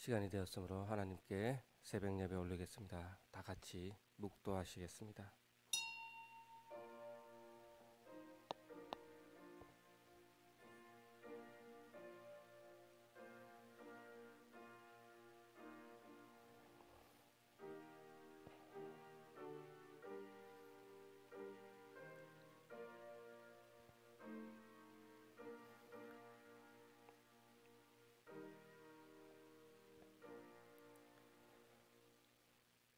시간이 되었으므로 하나님께 새벽 예배 올리겠습니다. 다 같이 묵도하시겠습니다.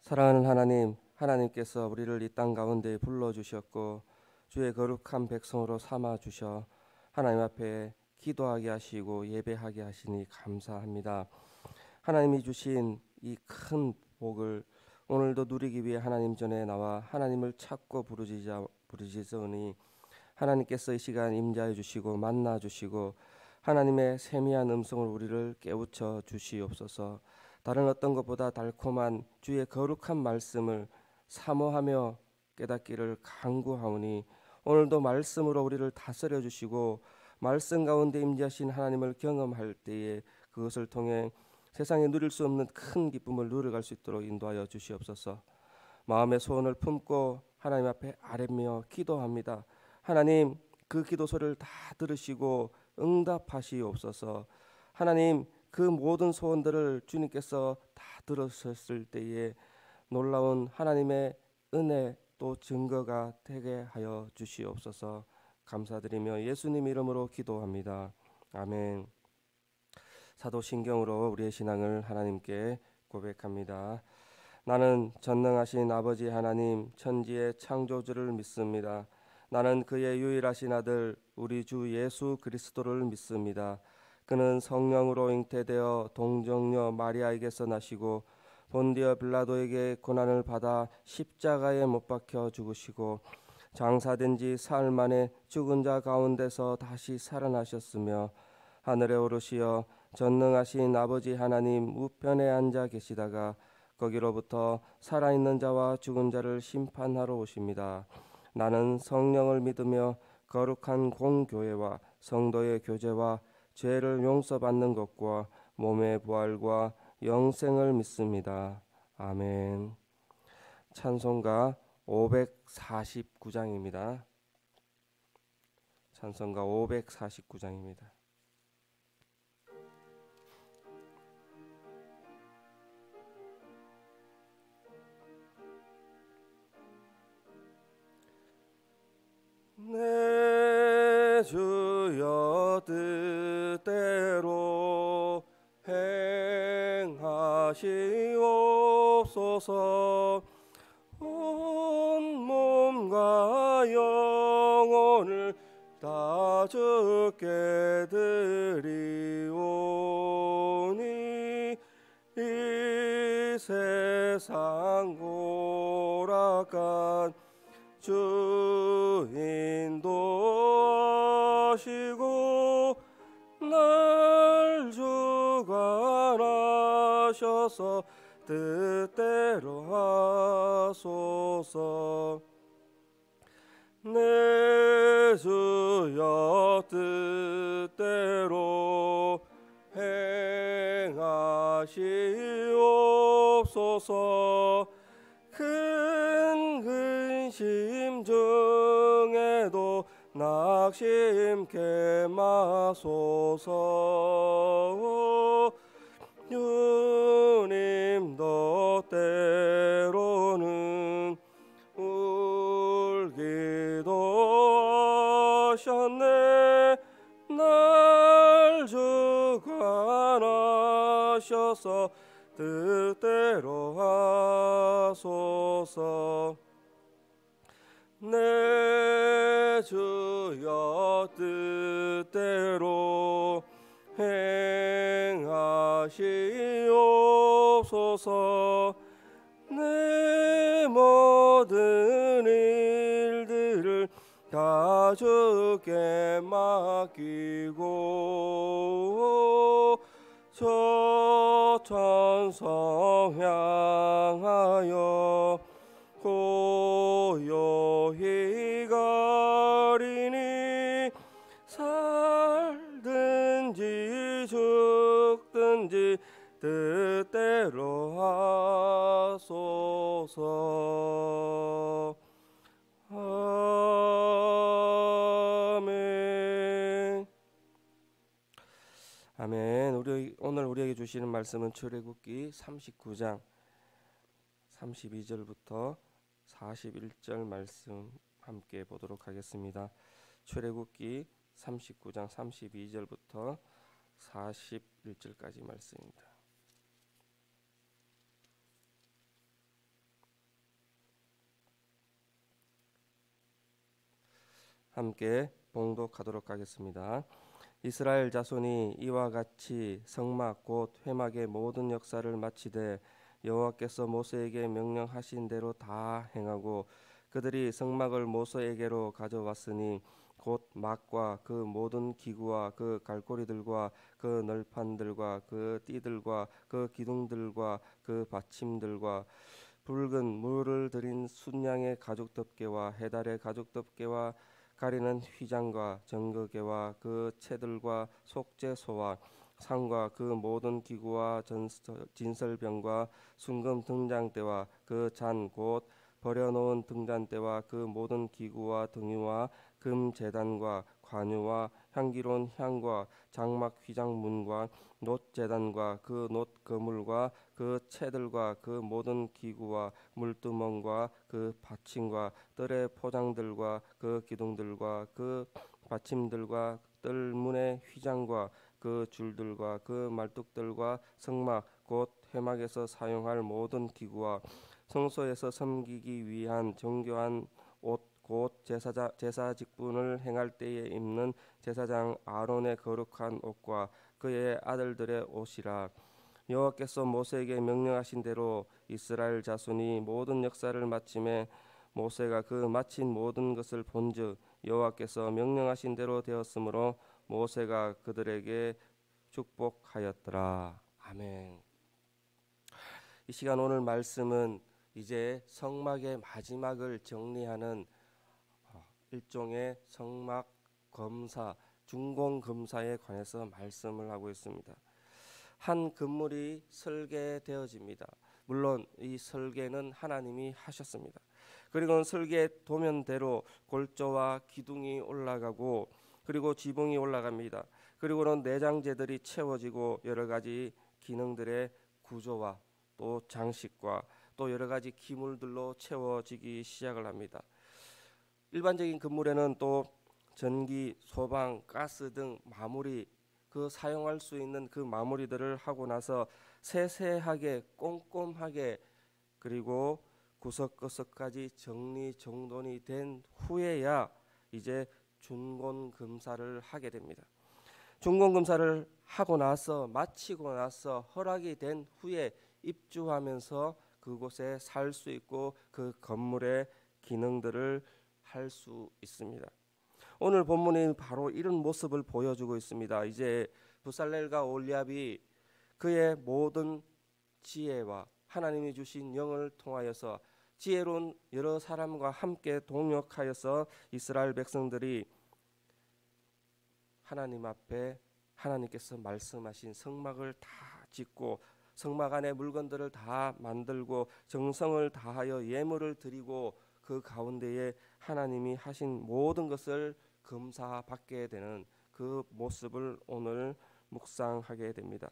사랑하는 하나님, 하나님께서 우리를 이 땅 가운데 불러주셨고 주의 거룩한 백성으로 삼아주셔 하나님 앞에 기도하게 하시고 예배하게 하시니 감사합니다. 하나님이 주신 이 큰 복을 오늘도 누리기 위해 하나님 전에 나와 하나님을 찾고 부르짖으니 하나님께서 이 시간 임재해 주시고 만나 주시고 하나님의 세미한 음성을 우리를 깨우쳐 주시옵소서. 다른 어떤 것보다 달콤한 주의 거룩한 말씀을 사모하며 깨닫기를 간구하오니 오늘도 말씀으로 우리를 다스려 주시고 말씀 가운데 임재하신 하나님을 경험할 때에 그것을 통해 세상에 누릴 수 없는 큰 기쁨을 누려갈 수 있도록 인도하여 주시옵소서. 마음의 소원을 품고 하나님 앞에 아뢰며 기도합니다. 하나님, 그 기도 소리를 다 들으시고 응답하시옵소서. 하나님, 그 모든 소원들을 주님께서 다 들으셨을 때에 놀라운 하나님의 은혜 또 증거가 되게 하여 주시옵소서. 감사드리며 예수님 이름으로 기도합니다. 아멘. 사도신경으로 우리의 신앙을 하나님께 고백합니다. 나는 전능하신 아버지 하나님 천지의 창조주를 믿습니다. 나는 그의 유일하신 아들 우리 주 예수 그리스도를 믿습니다. 그는 성령으로 잉태되어 동정녀 마리아에게서 나시고 본디어 빌라도에게 고난을 받아 십자가에 못 박혀 죽으시고 장사된 지 사흘 만에 죽은 자 가운데서 다시 살아나셨으며 하늘에 오르시어 전능하신 아버지 하나님 우편에 앉아 계시다가 거기로부터 살아있는 자와 죽은 자를 심판하러 오십니다. 나는 성령을 믿으며 거룩한 공교회와 성도의 교제와 죄를 용서받는 것과 몸의 부활과 영생을 믿습니다. 아멘. 찬송가 549장입니다. 찬송가 549장입니다. 내 주여 뜻대로 행하시옵소서. 온 몸과 영혼을 다 주께 드리오니 이 세상 고락한 주 인도하시고 날 주관하셔서 뜻대로 하소서. 내 주여 뜻대로 행하시옵소서. 큰 근심 중에도 낙심케 마소서. 주님도 때로는 울기도 하셨네. 날 주관하셔서 뜻대로 하소서. 내 주여 뜻대로 행하시옵소서. 내 모든 일들을 다 주께 맡기고 저 천성 향하여 고요히 가리니 살든지 죽든지 뜻대로 하소서. 아멘. 아멘. 오늘 우리에게 주시는 말씀은 출애굽기 39장 32절부터 41절 말씀 함께 보도록 하겠습니다. 출애굽기 39장 32절부터 41절까지 말씀입니다. 함께 봉독하도록 하겠습니다. 이스라엘 자손이 이와 같이 성막 곧 회막의 모든 역사를 마치되 여호와께서 모세에게 명령하신 대로 다 행하고 그들이 성막을 모세에게로 가져왔으니 곧 막과 그 모든 기구와 그 갈고리들과 그 널판들과 그 띠들과 그 기둥들과 그 받침들과 붉은 물을 들인 순양의 가죽덮개와 해달의 가죽덮개와 가리는 휘장과 정거개와 그 채들과 속죄소와 상과 그 모든 기구와 진설병과 순금 등잔대와 그 잔 곧 버려놓은 등잔대와 그 모든 기구와 등유와 금 제단과 관유와 향기로운 향과 장막 휘장문과 놋 제단과 그 놋 그물과 그 채들과 그 모든 기구와 물두멍과 그 받침과 뜰의 포장들과 그 기둥들과 그 받침들과 뜰문의 휘장과 그 줄들과 그 말뚝들과 성막 곧 회막에서 사용할 모든 기구와 성소에서 섬기기 위한 정교한 옷 곧 제사 직분을 행할 때에 입는 제사장 아론의 거룩한 옷과 그의 아들들의 옷이라. 여호와께서 모세에게 명령하신 대로 이스라엘 자손이 모든 역사를 마침에 모세가 그 마친 모든 것을 본즉 여호와께서 명령하신 대로 되었으므로 모세가 그들에게 축복하였더라. 아멘. 이 시간 오늘 말씀은 이제 성막의 마지막을 정리하는 일종의 성막 검사, 중공 검사에 관해서 말씀을 하고 있습니다. 한 건물이 설계되어집니다. 물론 이 설계는 하나님이 하셨습니다. 그리고 설계 도면대로 골조와 기둥이 올라가고 그리고 지붕이 올라갑니다. 그리고는 내장재들이 채워지고 여러 가지 기능들의 구조와 또 장식과 또 여러 가지 기물들로 채워지기 시작을 합니다. 일반적인 건물에는 또 전기, 소방, 가스 등 마무리 그 사용할 수 있는 그 마무리들을 하고 나서 세세하게 꼼꼼하게 그리고 구석구석까지 정리정돈이 된 후에야 이제 준공검사를 하게 됩니다. 준공검사를 하고 나서 마치고 나서 허락이 된 후에 입주하면서 그곳에 살 수 있고 그 건물의 기능들을 할 수 있습니다. 오늘 본문이 바로 이런 모습을 보여주고 있습니다. 이제 부살렐과 올리압이 그의 모든 지혜와 하나님이 주신 영을 통하여서 지혜로운 여러 사람과 함께 동역하여서 이스라엘 백성들이 하나님 앞에 하나님께서 말씀하신 성막을 다 짓고 성막 안에 물건들을 다 만들고 정성을 다하여 예물을 드리고 그 가운데에 하나님이 하신 모든 것을 검사받게 되는 그 모습을 오늘 묵상하게 됩니다.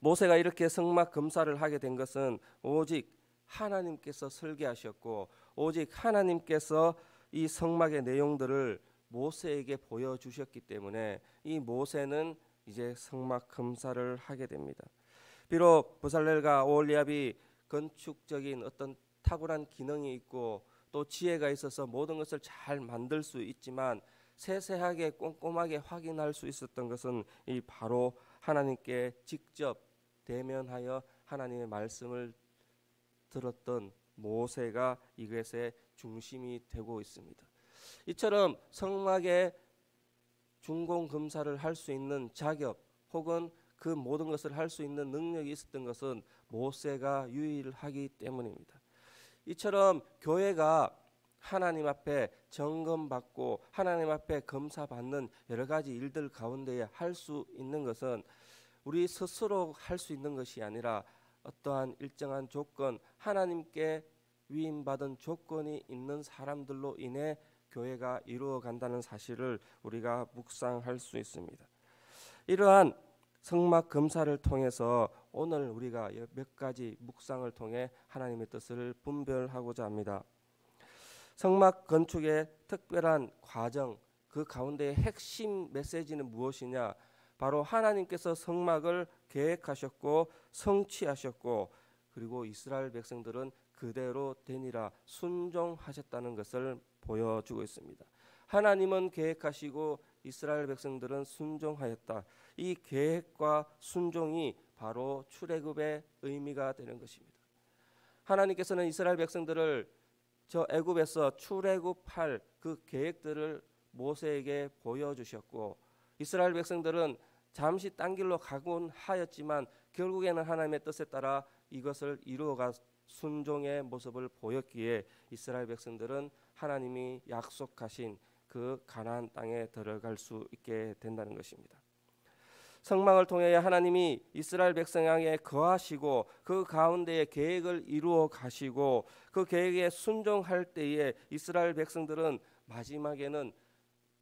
모세가 이렇게 성막 검사를 하게 된 것은 오직 하나님께서 설계하셨고 오직 하나님께서 이 성막의 내용들을 모세에게 보여주셨기 때문에 이 모세는 이제 성막 검사를 하게 됩니다. 비록 부살렐과 오홀리압이 건축적인 어떤 탁월한 기능이 있고 또 지혜가 있어서 모든 것을 잘 만들 수 있지만 세세하게 꼼꼼하게 확인할 수 있었던 것은 이 바로 하나님께 직접 대면하여 하나님의 말씀을 들었던 모세가 이것의 중심이 되고 있습니다. 이처럼 성막의 준공 검사를 할 수 있는 자격 혹은 그 모든 것을 할 수 있는 능력이 있었던 것은 모세가 유일하기 때문입니다. 이처럼 교회가 하나님 앞에 점검받고 하나님 앞에 검사받는 여러 가지 일들 가운데에 할 수 있는 것은 우리 스스로 할 수 있는 것이 아니라 어떠한 일정한 조건, 하나님께 위임받은 조건이 있는 사람들로 인해 교회가 이루어간다는 사실을 우리가 묵상할 수 있습니다. 이러한 성막 검사를 통해서 오늘 우리가 몇 가지 묵상을 통해 하나님의 뜻을 분별하고자 합니다. 성막 건축의 특별한 과정, 그 가운데의 핵심 메시지는 무엇이냐? 바로 하나님께서 성막을 계획하셨고 성취하셨고, 그리고 이스라엘 백성들은 그대로 되니라 순종하셨다는 것을 보여주고 있습니다. 하나님은 계획하시고 이스라엘 백성들은 순종하였다. 이 계획과 순종이 바로 출애굽의 의미가 되는 것입니다. 하나님께서는 이스라엘 백성들을 저 애굽에서 출애굽할 그 계획들을 모세에게 보여주셨고, 이스라엘 백성들은 잠시 딴 길로 가곤 하였지만 결국에는 하나님의 뜻에 따라 이것을 이루어가 순종의 모습을 보였기에 이스라엘 백성들은 하나님이 약속하신 그 가나안 땅에 들어갈 수 있게 된다는 것입니다. 성막을 통해 하나님이 이스라엘 백성에게 거하시고 그 가운데에 계획을 이루어 가시고 그 계획에 순종할 때에 이스라엘 백성들은 마지막에는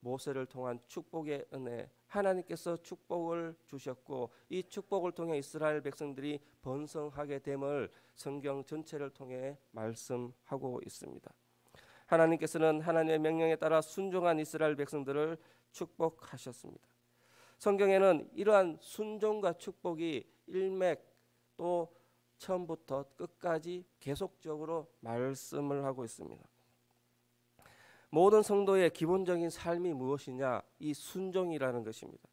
모세를 통한 축복의 은혜, 하나님께서 축복을 주셨고 이 축복을 통해 이스라엘 백성들이 번성하게 됨을 성경 전체를 통해 말씀하고 있습니다. 하나님께서는 하나님의 명령에 따라 순종한 이스라엘 백성들을 축복하셨습니다. 성경에는 이러한 순종과 축복이 일맥 또 처음부터 끝까지 계속적으로 말씀을 하고 있습니다. 모든 성도의 기본적인 삶이 무엇이냐? 이 순종이라는 것입니다.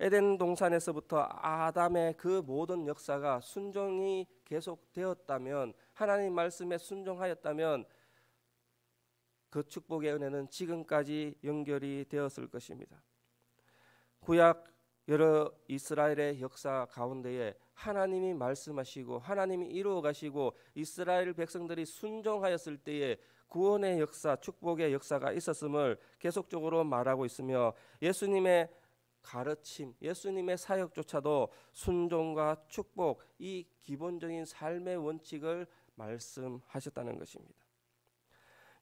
에덴 동산에서부터 아담의 그 모든 역사가 순종이 계속되었다면, 하나님 말씀에 순종하였다면 그 축복의 은혜는 지금까지 연결이 되었을 것입니다. 구약 여러 이스라엘의 역사 가운데에 하나님이 말씀하시고 하나님이 이루어 가시고 이스라엘 백성들이 순종하였을 때에 구원의 역사, 축복의 역사가 있었음을 계속적으로 말하고 있으며, 예수님의 가르침, 예수님의 사역조차도 순종과 축복, 이 기본적인 삶의 원칙을 말씀하셨다는 것입니다.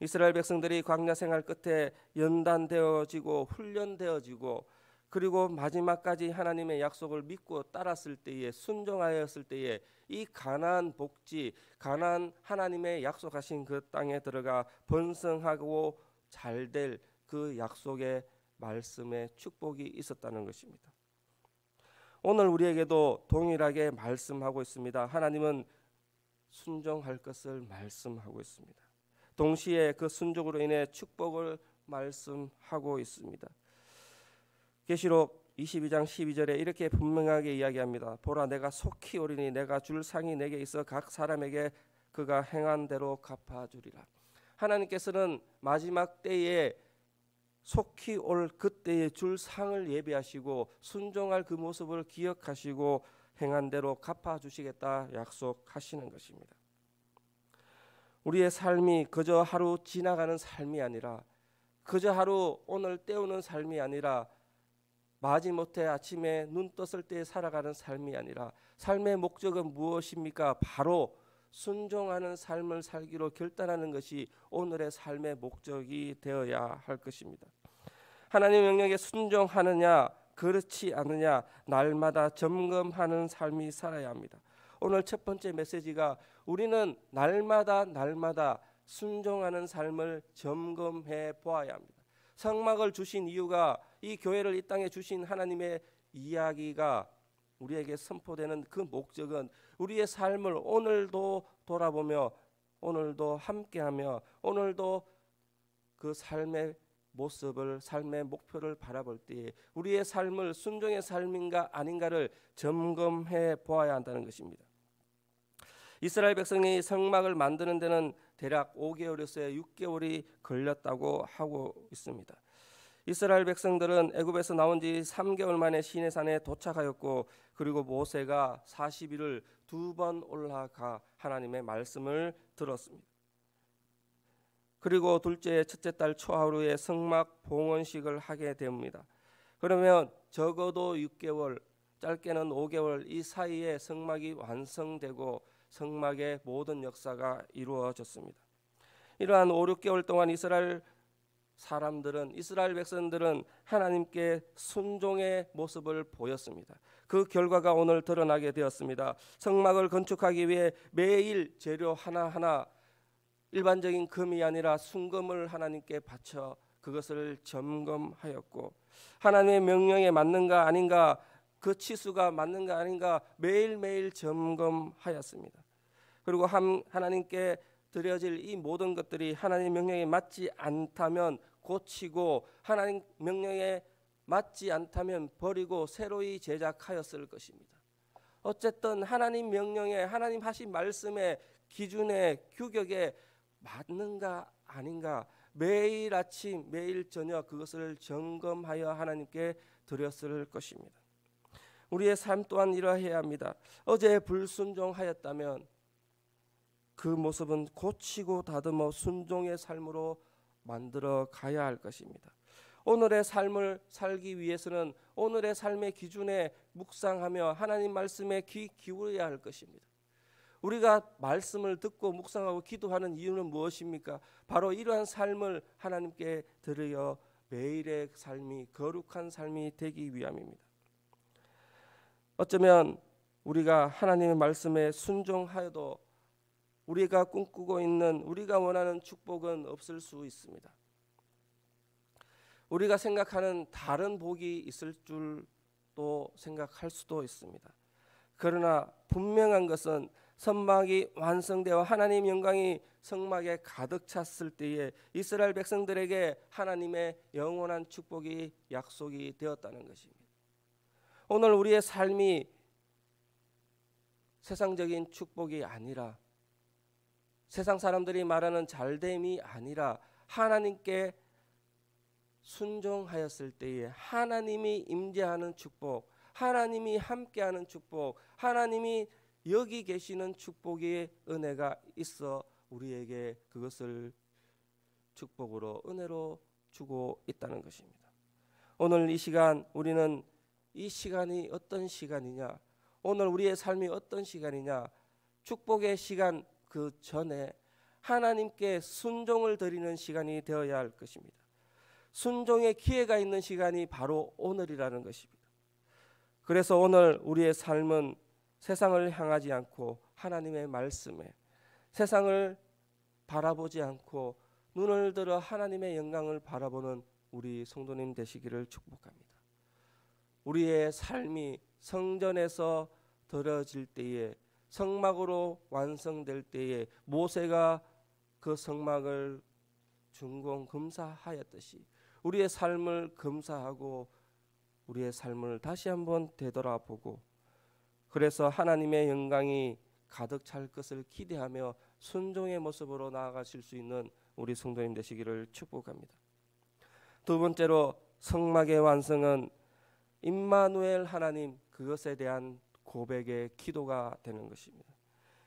이스라엘 백성들이 광야 생활 끝에 연단되어지고 훈련되어지고 그리고 마지막까지 하나님의 약속을 믿고 따랐을 때에, 순종하였을 때에 이 가나안 복지, 가나안 하나님의 약속하신 그 땅에 들어가 번성하고 잘될 그 약속의 말씀의 축복이 있었다는 것입니다. 오늘 우리에게도 동일하게 말씀하고 있습니다. 하나님은 순종할 것을 말씀하고 있습니다. 동시에 그 순종으로 인해 축복을 말씀하고 있습니다. 계시록 22장 12절에 이렇게 분명하게 이야기합니다. 보라, 내가 속히 오리니 내가 줄 상이 내게 있어 각 사람에게 그가 행한 대로 갚아주리라. 하나님께서는 마지막 때에 속히 올 그때에 줄 상을 예비하시고 순종할 그 모습을 기억하시고 행한 대로 갚아주시겠다 약속하시는 것입니다. 우리의 삶이 그저 하루 지나가는 삶이 아니라, 그저 하루 오늘 때우는 삶이 아니라, 마지못해 아침에 눈 떴을 때 살아가는 삶이 아니라, 삶의 목적은 무엇입니까? 바로 순종하는 삶을 살기로 결단하는 것이 오늘의 삶의 목적이 되어야 할 것입니다. 하나님의 명령에 순종하느냐 그렇지 않느냐 날마다 점검하는 삶이 살아야 합니다. 오늘 첫 번째 메시지가 우리는 날마다 순종하는 삶을 점검해 보아야 합니다. 성막을 주신 이유가, 이 교회를 이 땅에 주신 하나님의 이야기가 우리에게 선포되는 그 목적은 우리의 삶을 오늘도 돌아보며 오늘도 함께하며 오늘도 그 삶의 모습을, 삶의 목표를 바라볼 때에 우리의 삶을 순종의 삶인가 아닌가를 점검해 보아야 한다는 것입니다. 이스라엘 백성이 성막을 만드는 데는 대략 5개월에서 6개월이 걸렸다고 하고 있습니다. 이스라엘 백성들은 애굽에서 나온 지 3개월 만에 시내산에 도착하였고, 그리고 모세가 40일을 2번 올라가 하나님의 말씀을 들었습니다. 그리고 둘째, 첫째 달 초하루에 성막 봉헌식을 하게 됩니다. 그러면 적어도 6개월, 짧게는 5개월 이 사이에 성막이 완성되고 성막의 모든 역사가 이루어졌습니다. 이러한 5, 6개월 동안 이스라엘 백성들은 하나님께 순종의 모습을 보였습니다. 그 결과가 오늘 드러나게 되었습니다. 성막을 건축하기 위해 매일 재료 하나하나 일반적인 금이 아니라 순금을 하나님께 바쳐 그것을 점검하였고, 하나님의 명령에 맞는가 아닌가, 그 치수가 맞는가 아닌가 매일매일 점검하였습니다. 그리고 하나님께 드려질 이 모든 것들이 하나님 명령에 맞지 않다면 고치고, 하나님 명령에 맞지 않다면 버리고 새로이 제작하였을 것입니다. 어쨌든 하나님 명령에, 하나님 하신 말씀의 기준에, 규격에 맞는가 아닌가 매일 아침 매일 저녁 그것을 점검하여 하나님께 드렸을 것입니다. 우리의 삶 또한 이러해야 합니다. 어제 불순종하였다면 그 모습은 고치고 다듬어 순종의 삶으로 만들어 가야 할 것입니다. 오늘의 삶을 살기 위해서는 오늘의 삶의 기준에 묵상하며 하나님 말씀에 귀 기울여야 할 것입니다. 우리가 말씀을 듣고 묵상하고 기도하는 이유는 무엇입니까? 바로 이러한 삶을 하나님께 드려 매일의 삶이 거룩한 삶이 되기 위함입니다. 어쩌면 우리가 하나님의 말씀에 순종하여도 우리가 꿈꾸고 있는, 우리가 원하는 축복은 없을 수 있습니다. 우리가 생각하는 다른 복이 있을 줄도 생각할 수도 있습니다. 그러나 분명한 것은 성막이 완성되어 하나님의 영광이 성막에 가득 찼을 때에 이스라엘 백성들에게 하나님의 영원한 축복이 약속이 되었다는 것입니다. 오늘 우리의 삶이 세상적인 축복이 아니라, 세상 사람들이 말하는 잘됨이 아니라 하나님께 순종하였을 때에 하나님이 임재하는 축복, 하나님이 함께하는 축복, 하나님이 여기 계시는 축복의 은혜가 있어 우리에게 그것을 축복으로, 은혜로 주고 있다는 것입니다. 오늘 이 시간, 우리는 이 시간이 어떤 시간이냐, 오늘 우리의 삶이 어떤 시간이냐, 축복의 시간 그 전에 하나님께 순종을 드리는 시간이 되어야 할 것입니다. 순종의 기회가 있는 시간이 바로 오늘이라는 것입니다. 그래서 오늘 우리의 삶은 세상을 향하지 않고 하나님의 말씀에, 세상을 바라보지 않고 눈을 들어 하나님의 영광을 바라보는 우리 성도님 되시기를 축복합니다. 우리의 삶이 성전에서 드려질 때에, 성막으로 완성될 때에 모세가 그 성막을 준공 금사하였듯이 우리의 삶을 금사하고 우리의 삶을 다시 한번 되돌아보고, 그래서 하나님의 영광이 가득 찰 것을 기대하며 순종의 모습으로 나아가실 수 있는 우리 성도님 되시기를 축복합니다. 두 번째로, 성막의 완성은 임마누엘 하나님, 그것에 대한 고백의 기도가 되는 것입니다.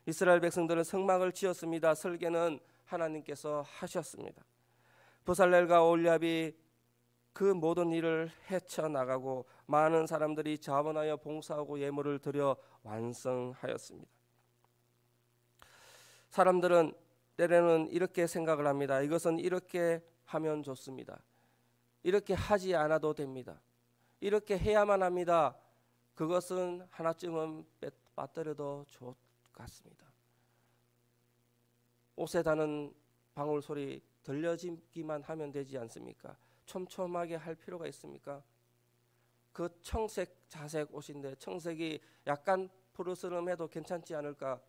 이스라엘 백성들은 성막을 지었습니다. 설계는 하나님께서 하셨습니다. 브살렐과 올리압이 그 모든 일을 헤쳐나가고 많은 사람들이 자원하여 봉사하고 예물을 드려 완성하였습니다. 사람들은 때로는 이렇게 생각을 합니다. 이것은 이렇게 하면 좋습니다. 이렇게 하지 않아도 됩니다. 이렇게 해야만 합니다. 그것은 하나쯤은 빠뜨려도 좋을 것 같습니다. 옷에 닿는 방울 소리 들려지기만 하면 되지 않습니까? 촘촘하게 할 필요가 있습니까? 그 청색 자색 옷인데 청색이 약간 푸르스름해도 괜찮지 않을까?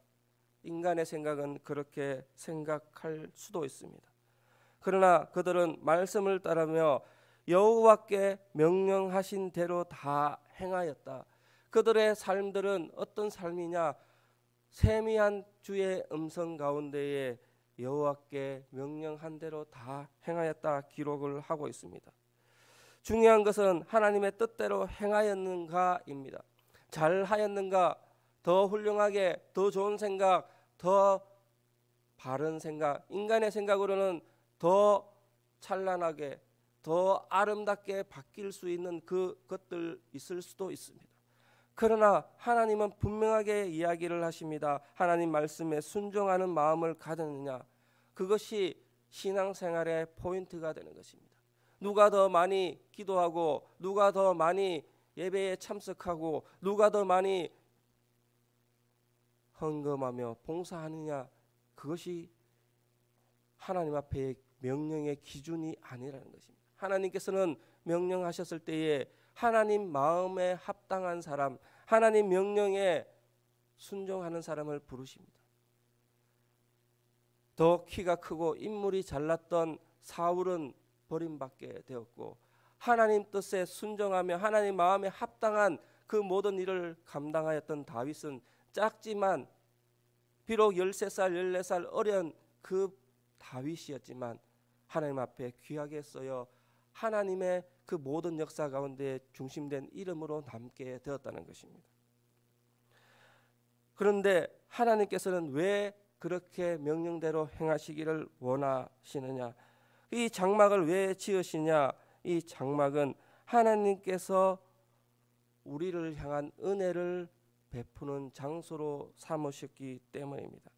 인간의 생각은 그렇게 생각할 수도 있습니다. 그러나 그들은 말씀을 따르며 여호와께 명령하신 대로 다 행하였다. 그들의 삶들은 어떤 삶이냐? 세미한 주의 음성 가운데에 여호와께 명령한 대로 다 행하였다 기록을 하고 있습니다. 중요한 것은 하나님의 뜻대로 행하였는가입니다. 잘하였는가, 더 훌륭하게, 더 좋은 생각, 더 바른 생각, 인간의 생각으로는 더 찬란하게, 더 아름답게 바뀔 수 있는 그것들 있을 수도 있습니다. 그러나 하나님은 분명하게 이야기를 하십니다. 하나님 말씀에 순종하는 마음을 가졌느냐, 그것이 신앙생활의 포인트가 되는 것입니다. 누가 더 많이 기도하고, 누가 더 많이 예배에 참석하고, 누가 더 많이 헌금하며 봉사하느냐, 그것이 하나님 앞에 명령의 기준이 아니라는 것입니다. 하나님께서는 명령하셨을 때에 하나님 마음에 합당한 사람, 하나님 명령에 순종하는 사람을 부르십니다. 더 키가 크고 인물이 잘났던 사울은 버림받게 되었고, 하나님 뜻에 순종하며 하나님 마음에 합당한 그 모든 일을 감당하였던 다윗은 작지만, 비록 13살 14살 어린 그 다윗이었지만 하나님 앞에 귀하게 쓰여 하나님의 그 모든 역사 가운데 중심된 이름으로 남게 되었다는 것입니다. 그런데 하나님께서는 왜 그렇게 명령대로 행하시기를 원하시느냐? 이 장막을 왜 지으시냐? 이 장막은 하나님께서 우리를 향한 은혜를 베푸는 장소로 삼으셨기 때문입니다.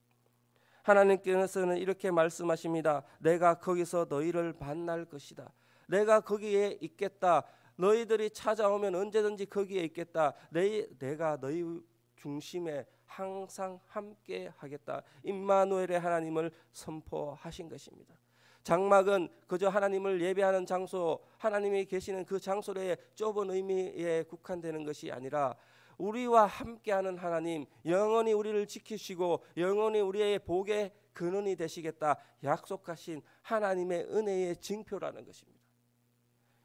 하나님께서는 이렇게 말씀하십니다. 내가 거기서 너희를 만날 것이다. 내가 거기에 있겠다. 너희들이 찾아오면 언제든지 거기에 있겠다. 내가 너희 중심에 항상 함께 하겠다. 임마누엘의 하나님을 선포하신 것입니다. 장막은 그저 하나님을 예배하는 장소, 하나님이 계시는 그 장소의 좁은 의미에 국한되는 것이 아니라 우리와 함께하는 하나님, 영원히 우리를 지키시고 영원히 우리의 복의 근원이 되시겠다 약속하신 하나님의 은혜의 징표라는 것입니다.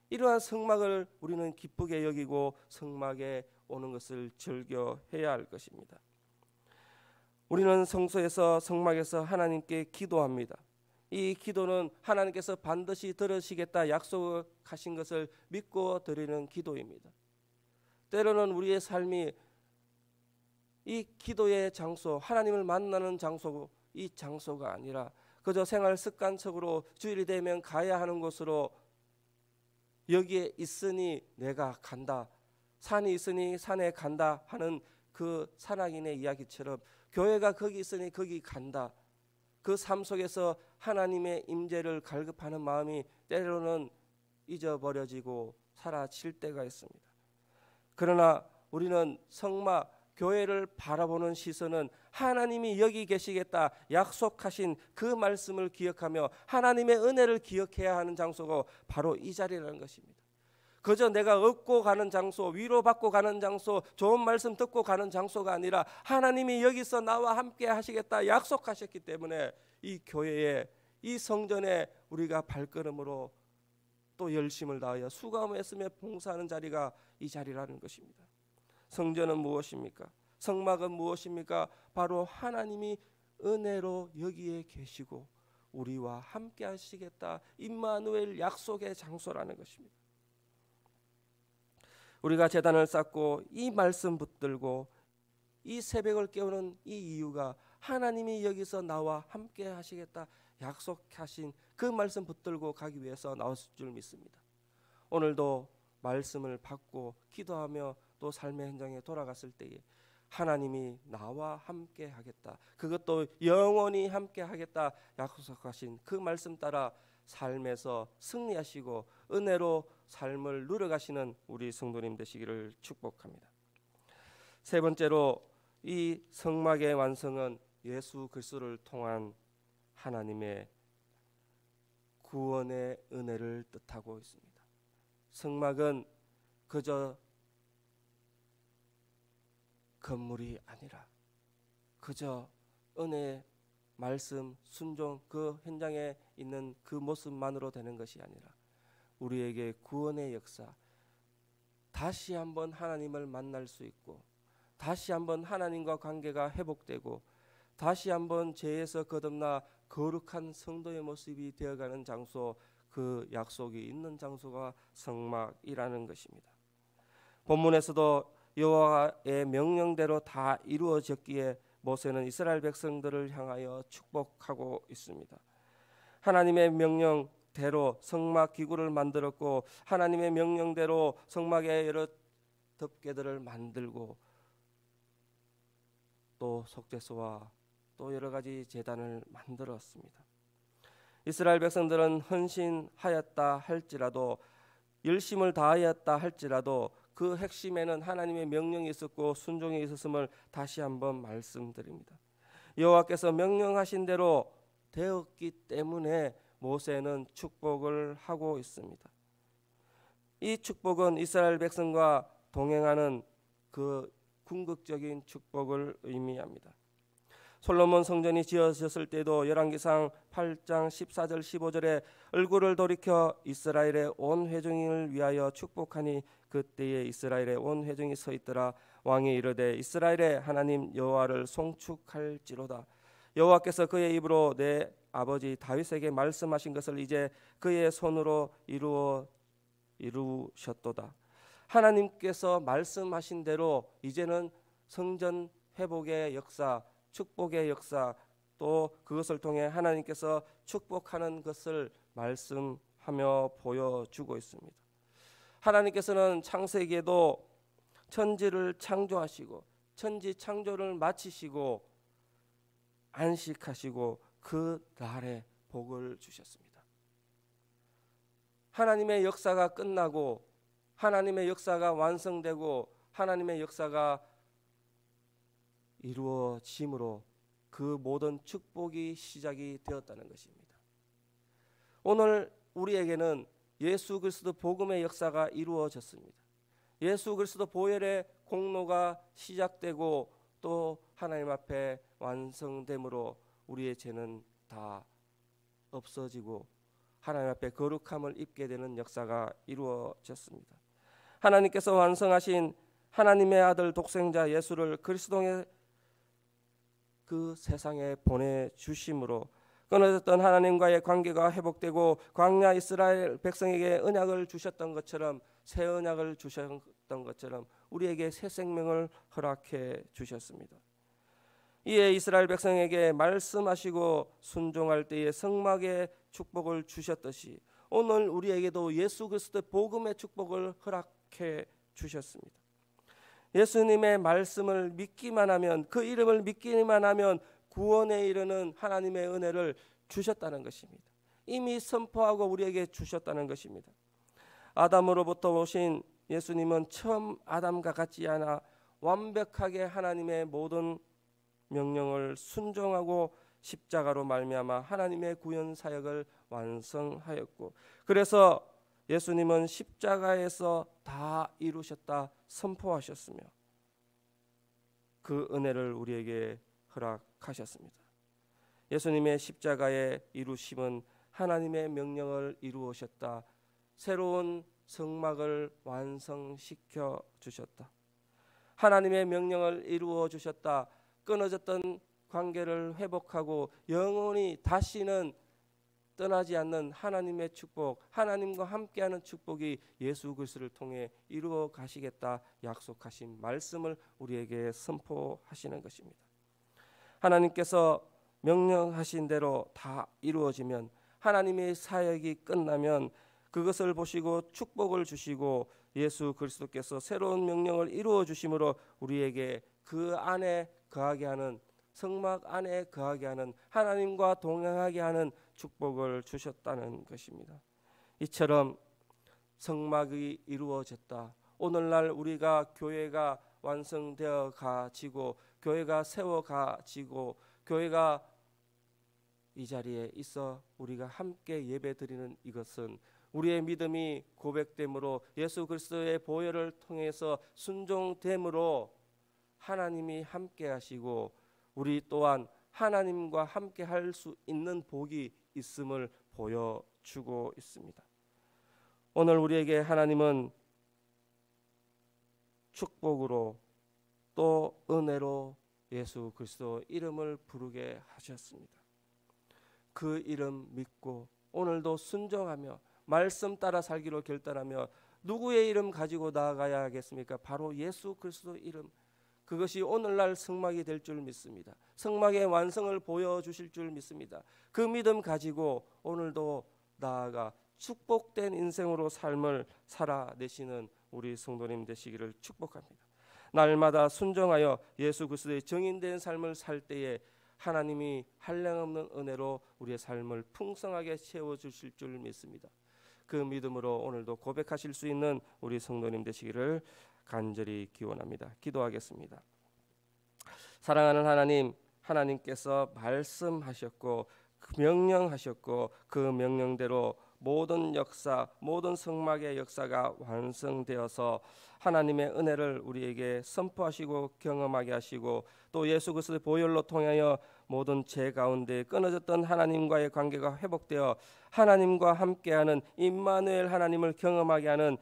이러한 성막을 우리는 기쁘게 여기고 성막에 오는 것을 즐겨해야 할 것입니다. 우리는 성소에서, 성막에서 하나님께 기도합니다. 이 기도는 하나님께서 반드시 들으시겠다 약속하신 것을 믿고 드리는 기도입니다. 때로는 우리의 삶이 이 기도의 장소, 하나님을 만나는 장소고, 이 장소가 아니라 그저 생활 습관적으로 주일이 되면 가야 하는 곳으로, 여기에 있으니 내가 간다, 산이 있으니 산에 간다 하는 그 산악인의 이야기처럼 교회가 거기 있으니 거기 간다, 그 삶 속에서 하나님의 임재를 갈급하는 마음이 때로는 잊어버려지고 사라질 때가 있습니다. 그러나 우리는 성막, 교회를 바라보는 시선은 하나님이 여기 계시겠다 약속하신 그 말씀을 기억하며 하나님의 은혜를 기억해야 하는 장소가 바로 이 자리라는 것입니다. 그저 내가 얻고 가는 장소, 위로받고 가는 장소, 좋은 말씀 듣고 가는 장소가 아니라 하나님이 여기서 나와 함께 하시겠다 약속하셨기 때문에 이 교회에, 이 성전에 우리가 발걸음으로 또 열심을 다하여 수고하며 봉사하는 자리가 이 자리라는 것입니다. 성전은 무엇입니까? 성막은 무엇입니까? 바로 하나님이 은혜로 여기에 계시고 우리와 함께 하시겠다 임마누엘 약속의 장소라는 것입니다. 우리가 제단을 쌓고 이 말씀 붙들고 이 새벽을 깨우는 이 이유가 하나님이 여기서 나와 함께 하시겠다 약속하신 그 말씀 붙들고 가기 위해서 나왔을 줄 믿습니다. 오늘도 말씀을 받고 기도하며 또 삶의 현장에 돌아갔을 때에 하나님이 나와 함께 하겠다, 그것도 영원히 함께 하겠다 약속하신 그 말씀 따라 삶에서 승리하시고 은혜로 삶을 누려가시는 우리 성도님 되시기를 축복합니다. 세 번째로, 이 성막의 완성은 예수 그리스도를 통한 하나님의 구원의 은혜를 뜻하고 있습니다. 성막은 그저 건물이 아니라 그저 은혜, 말씀, 순종, 그 현장에 있는 그 모습만으로 되는 것이 아니라 우리에게 구원의 역사, 다시 한번 하나님을 만날 수 있고 다시 한번 하나님과 관계가 회복되고 다시 한번 죄에서 거듭나 거룩한 성도의 모습이 되어가는 장소, 그 약속이 있는 장소가 성막이라는 것입니다. 본문에서도 여호와의 명령대로 다 이루어졌기에 모세는 이스라엘 백성들을 향하여 축복하고 있습니다. 하나님의 명령대로 성막 기구를 만들었고 하나님의 명령대로 성막에 여러 덮개들을 만들고 또 속죄소와 또 여러 가지 제단을 만들었습니다. 이스라엘 백성들은 헌신하였다 할지라도 열심을 다하였다 할지라도 그 핵심에는 하나님의 명령이 있었고 순종이 있었음을 다시 한번 말씀드립니다. 여호와께서 명령하신 대로 되었기 때문에 모세는 축복을 하고 있습니다. 이 축복은 이스라엘 백성과 동행하는 그 궁극적인 축복을 의미합니다. 솔로몬 성전이 지어졌을 때도 열왕기상 8장 14절 15절에 얼굴을 돌이켜 이스라엘의 온 회중을 위하여 축복하니 그때에 이스라엘의 온 회중이 서 있더라. 왕이 이르되 이스라엘의 하나님 여호와를 송축할지로다. 여호와께서 그의 입으로 내 아버지 다윗에게 말씀하신 것을 이제 그의 손으로 이루셨도다. 하나님께서 말씀하신 대로 이제는 성전 회복의 역사, 축복의 역사, 또 그것을 통해 하나님께서 축복하는 것을 말씀하며 보여주고 있습니다. 하나님께서는 창세기에도 천지를 창조하시고 천지 창조를 마치시고 안식하시고 그 날에 복을 주셨습니다. 하나님의 역사가 끝나고 하나님의 역사가 완성되고 하나님의 역사가 이루어짐으로 그 모든 축복이 시작이 되었다는 것입니다. 오늘 우리에게는 예수 그리스도 복음의 역사가 이루어졌습니다. 예수 그리스도 보혈의 공로가 시작되고 또 하나님 앞에 완성됨으로 우리의 죄는 다 없어지고 하나님 앞에 거룩함을 입게 되는 역사가 이루어졌습니다. 하나님께서 완성하신 하나님의 아들 독생자 예수를 그리스도의 그 세상에 보내주심으로 끊어졌던 하나님과의 관계가 회복되고 광야 이스라엘 백성에게 언약을 주셨던 것처럼 새 언약을 주셨던 것처럼 우리에게 새 생명을 허락해 주셨습니다. 이에 이스라엘 백성에게 말씀하시고 순종할 때에 성막의 축복을 주셨듯이 오늘 우리에게도 예수 그리스도의 복음의 축복을 허락해 주셨습니다. 예수님의 말씀을 믿기만 하면 그 이름을 믿기만 하면 구원에 이르는 하나님의 은혜를 주셨다는 것입니다. 이미 선포하고 우리에게 주셨다는 것입니다. 아담으로부터 오신 예수님은 처음 아담과 같지 않아 완벽하게 하나님의 모든 명령을 순종하고 십자가로 말미암아 하나님의 구원 사역을 완성하였고 그래서 예수님은 십자가에서 다 이루셨다 선포하셨으며 그 은혜를 우리에게 허락하셨습니다. 예수님의 십자가의 이루심은 하나님의 명령을 이루셨다. 새로운 성막을 완성시켜 주셨다. 하나님의 명령을 이루어 주셨다. 끊어졌던 관계를 회복하고 영원히 다시는 떠나지 않는 하나님의 축복, 하나님과 함께하는 축복이 예수 그리스도를 통해 이루어 가시겠다 약속하신 말씀을 우리에게 선포하시는 것입니다. 하나님께서 명령하신 대로 다 이루어지면 하나님의 사역이 끝나면 그것을 보시고 축복을 주시고 예수 그리스도께서 새로운 명령을 이루어 주심으로 우리에게 그 안에 거하게 하는 성막 안에 거하게 하는 하나님과 동행하게 하는 축복을 주셨다는 것입니다. 이처럼 성막이 이루어졌다. 오늘날 우리가 교회가 완성되어 가지고 교회가 세워 가지고 교회가 이 자리에 있어 우리가 함께 예배드리는 이것은 우리의 믿음이 고백됨으로 예수 그리스도의 보혈을 통해서 순종됨으로 하나님이 함께 하시고 우리 또한 하나님과 함께 할 수 있는 복이 있음을 보여주고 있습니다. 오늘 우리에게 하나님은 축복으로 또 은혜로 예수 그리스도 이름을 부르게 하셨습니다. 그 이름 믿고 오늘도 순종하며 말씀 따라 살기로 결단하며 누구의 이름 가지고 나아가야 하겠습니까? 바로 예수 그리스도 이름. 그것이 오늘날 성막이 될 줄 믿습니다. 성막의 완성을 보여주실 줄 믿습니다. 그 믿음 가지고 오늘도 나아가 축복된 인생으로 삶을 살아내시는 우리 성도님 되시기를 축복합니다. 날마다 순종하여 예수 그리스도의 정인된 삶을 살 때에 하나님이 한량없는 은혜로 우리의 삶을 풍성하게 채워주실 줄 믿습니다. 그 믿음으로 오늘도 고백하실 수 있는 우리 성도님 되시기를 간절히 기원합니다. 기도하겠습니다. 사랑하는 하나님, 하나님께서 말씀하셨고 명령하셨고 그 명령대로 모든 역사, 모든 성막의 역사가 완성되어서 하나님의 은혜를 우리에게 선포하시고 경험하게 하시고 또 예수 그리스도의 보혈로 통하여 모든 죄 가운데 끊어졌던 하나님과의 관계가 회복되어 하나님과 함께하는 임마누엘 하나님을 경험하게 하는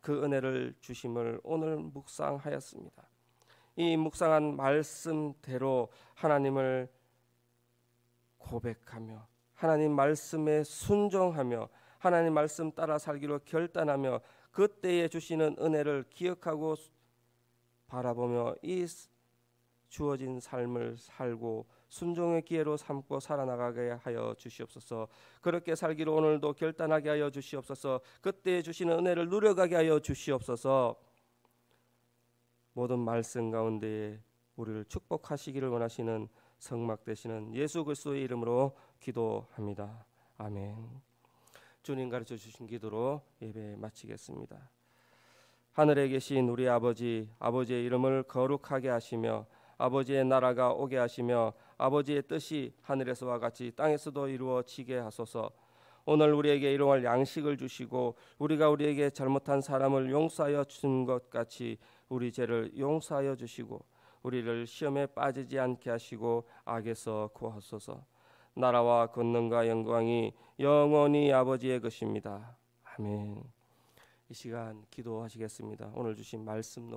그 은혜를 주심을 오늘 묵상하였습니다. 이 묵상한 말씀대로 하나님을 고백하며 하나님 말씀에 순종하며 하나님 말씀 따라 살기로 결단하며 그때에 주시는 은혜를 기억하고 바라보며 이 주어진 삶을 살고 순종의 기회로 삼고 살아나가게 하여 주시옵소서. 그렇게 살기로 오늘도 결단하게 하여 주시옵소서. 그때에 주시는 은혜를 누려가게 하여 주시옵소서. 모든 말씀 가운데에 우리를 축복하시기를 원하시는 성막 되시는 예수 그리스도의 이름으로 기도합니다. 아멘. 주님 가르쳐 주신 기도로 예배 마치겠습니다. 하늘에 계신 우리 아버지, 아버지의 이름을 거룩하게 하시며 아버지의 나라가 오게 하시며 아버지의 뜻이 하늘에서와 같이 땅에서도 이루어지게 하소서. 오늘 우리에게 일용할 양식을 주시고 우리가 우리에게 잘못한 사람을 용서하여 준 것 같이 우리 죄를 용서하여 주시고 우리를 시험에 빠지지 않게 하시고 악에서 구하소서. 나라와 권능과 영광이 영원히 아버지의 것입니다. 아멘. 이 시간 기도하시겠습니다. 오늘 주신 말씀